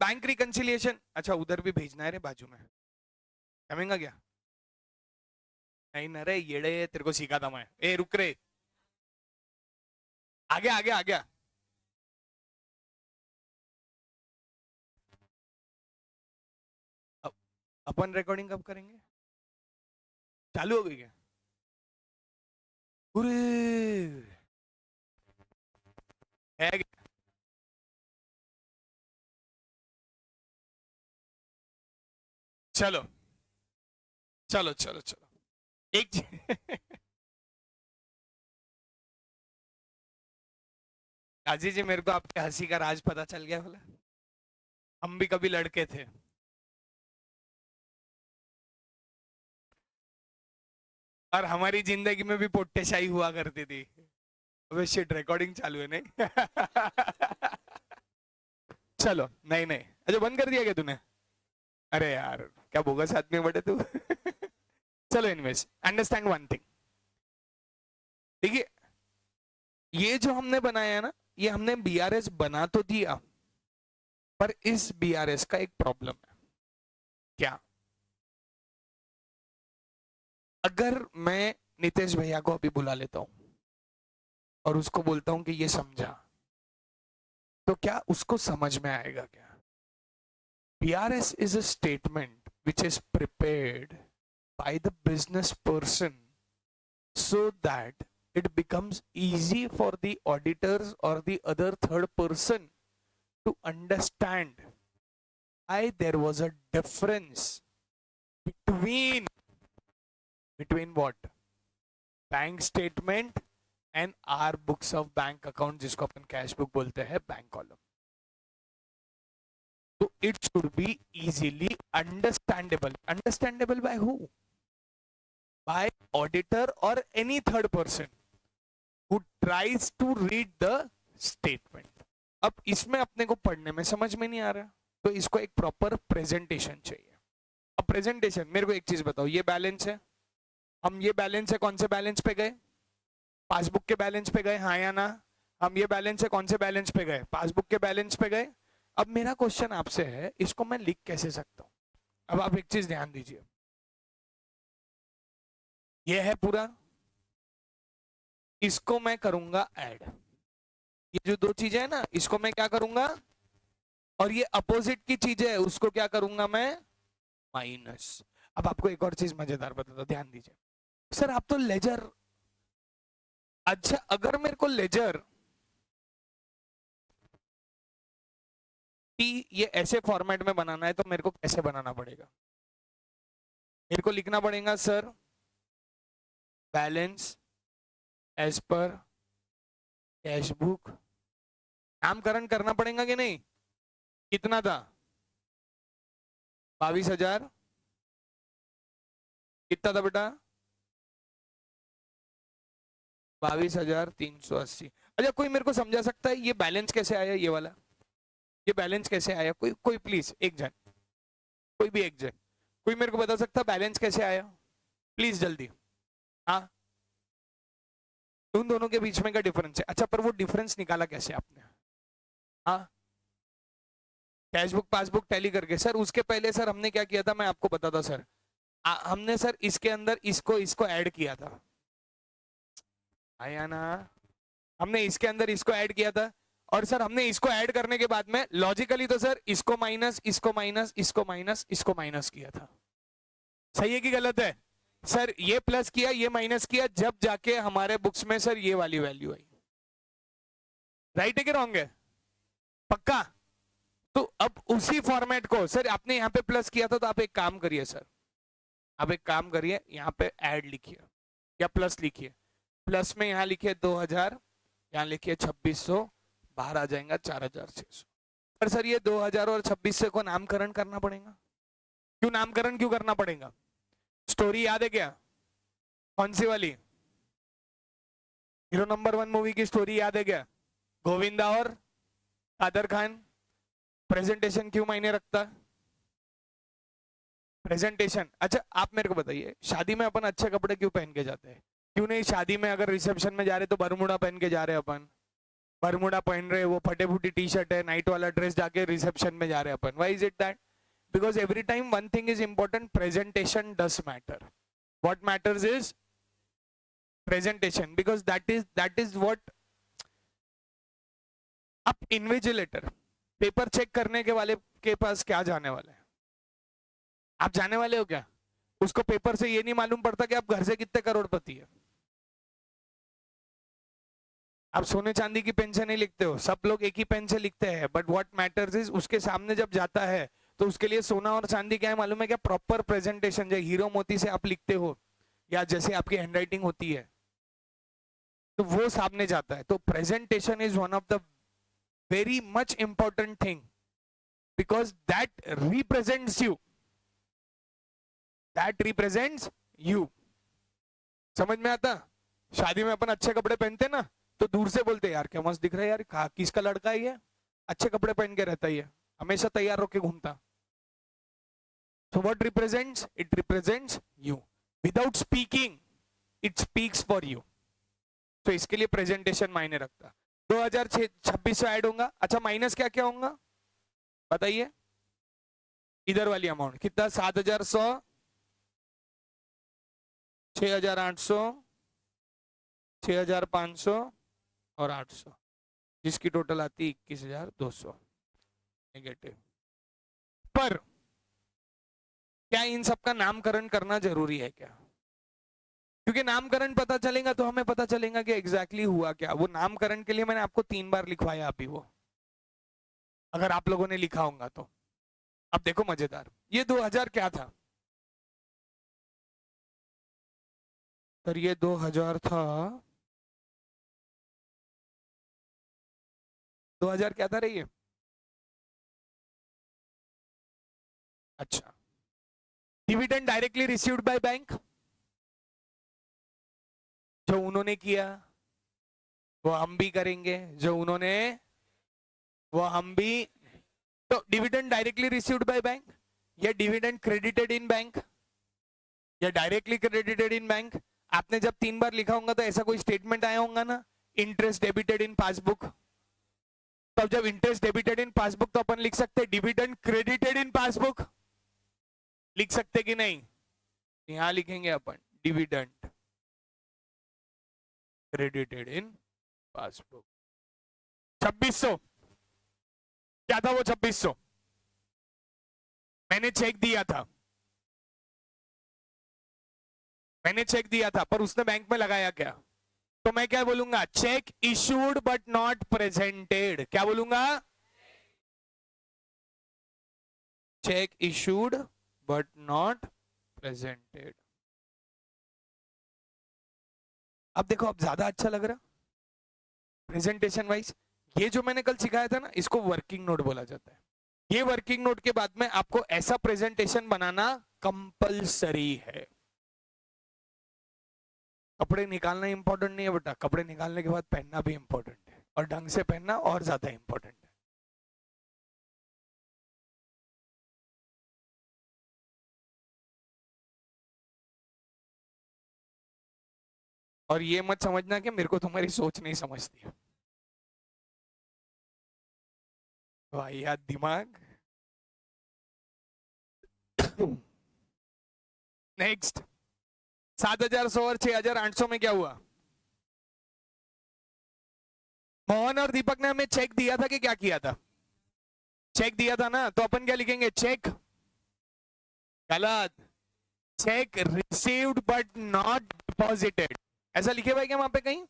Bank reconciliation, अच्छा उधर भी भेजना है रे बाजू में, जमेगा क्या? नहीं ना रे येड़े, तेरे को सिखा था मैं, ए रुक रे, आगे आगे आगे। अब अपन रिकॉर्डिंग कब करेंगे? चालू हो गई क्या? अरे है क्या? चलो चलो चलो चलो, एक काजी जी, मेरे को आपके हंसी का राज पता चल गया बोला, हम भी कभी लड़के थे। और हमारी जिंदगी में भी पोट्टेशाही हुआ करती थी। अबे शिट, रिकॉर्डिंग चालू है नहीं? चलो, नहीं नहीं, अच्छा बंद कर दिया क्या तूने? अरे यार, क्या बोगस आदमी बटे तू। चलो इनवेज, अंडरस्टैंड वन थिंग। देखिए, ये जो हमने बनाया है ना, ये हमने बीआरएस बना तो दिया, पर इस बीआरएस का एक प्रॉब्लम है। क्या? अगर मैं नितेश भैया को अभी बुला लेता हूं और उसको बोलता हूं कि ये समझा, तो क्या उसको समझ में आएगा क्या? BRS is a statement which is prepared by the business person so that it becomes easy for the auditors or the other third person to understand why there was a difference between what? Bank statement and our books of bank account, जिसको अपन cash book बोलते हैं, bank column. तो it should be easily understandable. Understandable by who? By auditor और any third person who tries to read the statement। अब इसमें अपने को पढ़ने में समझ में नहीं आ रहा, तो इसको एक प्रॉपर प्रेजेंटेशन चाहिए। अब प्रेजेंटेशन, मेरे को एक चीज बताओ, ये बैलेंस है, हम ये बैलेंस है कौन से बैलेंस पे गए? पासबुक के बैलेंस पे गए, हाँ या ना? हम ये बैलेंस है कौन से बैलेंस पे गए? पासबुक के बैलेंस पे गए। अब मेरा क्वेश्चन आपसे है, इसको मैं लिख कैसे सकता हूं? अब आप एक चीज ध्यान दीजिए, ये है पूरा, इसको मैं करूंगा ऐड। ये जो दो चीजें है ना, इसको मैं क्या करूंगा? और ये अपोजिट की चीजें है, उसको क्या करूंगा मैं? माइनस। अब आपको एक और चीज मजेदार बताता, ध्यान दीजिए। सर आप तो लेजर, अच्छा अगर मेरे को लेजर ये ऐसे फॉर्मेट में बनाना है, तो मेरे को कैसे बनाना पड़ेगा? मेरे को लिखना पड़ेगा sir, balance as per cash book, नामकरण करना पड़ेगा कि नहीं? कितना था? 22,000। कितना था बेटा? 22,380। अच्छा कोई मेरे को समझा सकता है ये बैलेंस कैसे आया, ये वाला, ये बैलेंस कैसे आया? कोई कोई प्लीज एक जन, कोई भी एक जन, कोई मेरे को बता सकता बैलेंस कैसे आया? प्लीज जल्दी। हाँ, उन दोनों के बीच में का डिफरेंस है। अच्छा पर वो डिफरेंस निकाला कैसे आपने? हाँ, कैश बुक पासबुक टैली करके। सर उसके पहले सर हमने क्या किया था, मैं आपको बताता सर। हमने सर इसके अंदर इसको इसको ऐड किया था, आया ना? हमने इसके अंदर इसको ऐड किया था, और सर हमने इसको ऐड करने के बाद में लॉजिकली तो सर इसको माइनस इसको माइनस इसको माइनस इसको माइनस किया था। सही है कि गलत है? सर ये प्लस किया ये माइनस किया, जब जाके हमारे बुक्स में सर ये वाली वैल्यू आई। राइट है कि रॉन्ग है? पक्का? तो अब उसी फॉर्मेट को सर आपने यहाँ पे प्लस किया था, तो आप एक काम करिए सर, आप एक काम करिए, यहाँ पे ऐड लिखिए या प्लस लिखिए। प्लस में यहाँ लिखिए 2,000, यहाँ लिखिए 2,600, बाहर आ जाएगा 4,600। पर सर ये 2,000 और 2,600 को नामकरण करना पड़ेगा। क्यों नामकरण क्यों करना पड़ेगा? स्टोरी याद है क्या? कौन सी वाली? हीरो नंबर 1 मूवी की स्टोरी याद है क्या? गोविंदा और कादर खान। प्रेजेंटेशन क्यों मायने रखता? प्रेजेंटेशन। अच्छा आप मेरे को बताइए, शादी में अपन अच्छे कपड़े क्यों पहन के जाते हैं? क्यों नहीं शादी में अगर रिसेप्शन में जा रहे तो बरमूडा पहन के जा रहे हैं अपन? बरमुडा पहन रहे, वो फटे फूटी टी शर्ट है, नाइट वाला ड्रेस, जाके रिसेप्शन में जा रहे अपन. Why is it that? Because every time one thing is important, presentation does matter. What matters is presentation, because that is what. अब इन्विजिलेटर पेपर चेक करने के वाले के पास क्या जाने वाले हैं? आप जाने वाले हो क्या? उसको पेपर से ये नहीं मालूम पड़ता कि आप घर से कितने करोड़पति है. आप सोने चांदी की पेन से नहीं लिखते हो, सब लोग एक ही पेन से लिखते हैं. बट व्हाट मैटर्स इज उसके सामने जब जाता है तो उसके लिए सोना और चांदी क्या है मालूम है क्या? Proper presentation. जो हीरो मोती से आप लिखते हो या जैसे आपकी हैंडराइटिंग होती है तो वो सामने जाता है. तो presentation is one of the very much important thing, because that represents you. That represents you. समझ में आता? शादी में अपन अच्छे कपड़े पहनते ना तो दूर से बोलते यार क्या मस्त दिख रहा है यार, किसका लड़का है ये, अच्छे कपड़े पहन के रहता है, हमेशा तैयार होके घूमता. So what represents? It represents you. Without speaking, it speaks for you. तो इसके लिए प्रेजेंटेशन मायने रखता. 2026 ऐड होगा. अच्छा माइनस क्या क्या होगा बताइए? इधर वाली अमाउंट कितना? 7,100, 6,800, 6,500 और 800, जिसकी टोटल आती 21,200 नेगेटिव. पर क्या इन सब का नामकरण करना जरूरी है क्या? क्योंकि नामकरण पता चलेगा तो हमें पता चलेगा कि एग्जैक्टली हुआ क्या. वो नामकरण के लिए मैंने आपको 3 बार लिखवाया अभी, वो अगर आप लोगों ने लिखा होगा तो. अब देखो मजेदार, ये 2000 क्या था? सर ये 2000 था. 2000 क्या था रे ये? अच्छा, dividend directly received by bank. जो उन्होंने किया वो हम भी करेंगे, जो उन्होंने वो हम भी. तो dividend directly received by bank या डिविडेंड क्रेडिटेड इन बैंक या डायरेक्टली क्रेडिटेड इन बैंक. आपने जब 3 बार लिखा होगा तो ऐसा कोई स्टेटमेंट आया होगा ना, इंटरेस्ट डेबिटेड इन पासबुक. तो जब इंटरेस्ट डेबिटेड इन पासबुक तो अपन लिख सकते डिविडेंड क्रेडिटेड इन पासबुक. लिख सकते कि नहीं? यहां लिखेंगे अपन डिविडेंड क्रेडिटेड इन पासबुक. 2600 क्या था वो? 2600 मैंने चेक दिया था, मैंने चेक दिया था, पर उसने बैंक में लगाया क्या? तो मैं क्या बोलूंगा? Check issued but not presented. क्या बोलूंगा? Check issued but not presented. अब देखो, अब ज्यादा अच्छा लग रहा प्रेजेंटेशन वाइज. ये जो मैंने कल सिखाया था ना, इसको वर्किंग नोट बोला जाता है. ये वर्किंग नोट के बाद में आपको ऐसा प्रेजेंटेशन बनाना कंपलसरी है. कपड़े निकालना इंपॉर्टेंट नहीं है बेटा, कपड़े निकालने के बाद पहनना भी इंपॉर्टेंट है, और ढंग से पहनना और ज्यादा इंपॉर्टेंट है. और ये मत समझना कि मेरे को तुम्हारी सोच नहीं समझती है. भाई यार दिमाग. नेक्स्ट, 7,100 और 6,800 में क्या हुआ? मोहन और दीपक ने हमें चेक दिया था कि क्या किया था? चेक दिया था ना, तो अपन क्या लिखेंगे? चेक. गलत. Cheque received but not deposited. ऐसा लिखे भाई क्या वहां पे कहीं?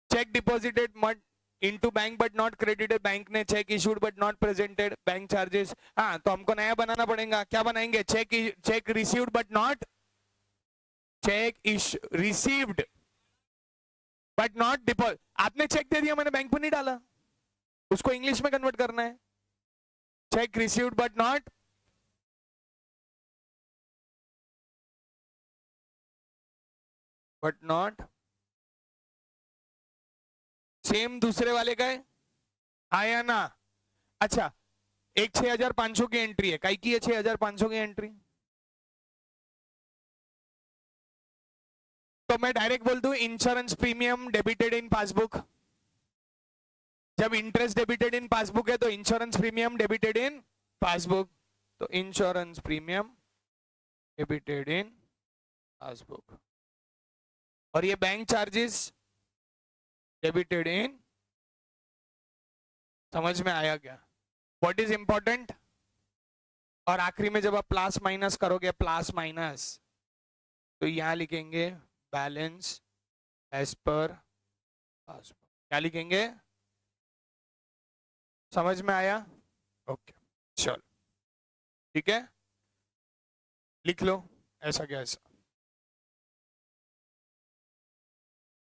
चेक डिपॉजिटेड मट into bank but not credited. Bank ने cheque issued but not presented. Bank charges. हाँ, तो हमको नया बनाना पड़ेगा. क्या बनाएंगे? Cheque received but not, cheque received but not deposit. आपने चेक दे दिया, मैंने बैंक में नहीं डाला, उसको इंग्लिश में कन्वर्ट करना है. Check received but not same दूसरे वाले का है. आया ना? अच्छा, एक 6,500 की एंट्री है. काई की है 6,500 की एंट्री? तो मैं डायरेक्ट बोल दूं insurance premium debited in passbook. जब इंटरेस्ट डेबिटेड इन पासबुक है तो insurance premium debited in passbook, तो insurance premium debited in passbook. और ये बैंक चार्जेस डेबिटेड इन, समझ में आया क्या? What is important? और आखिरी में जब आप प्लस माइनस करोगे, प्लस माइनस, तो यहां लिखेंगे बैलेंस एज पर पासबुक। क्या लिखेंगे? समझ में आया? ओके चलो ठीक है, लिख लो ऐसा क्या ऐसा।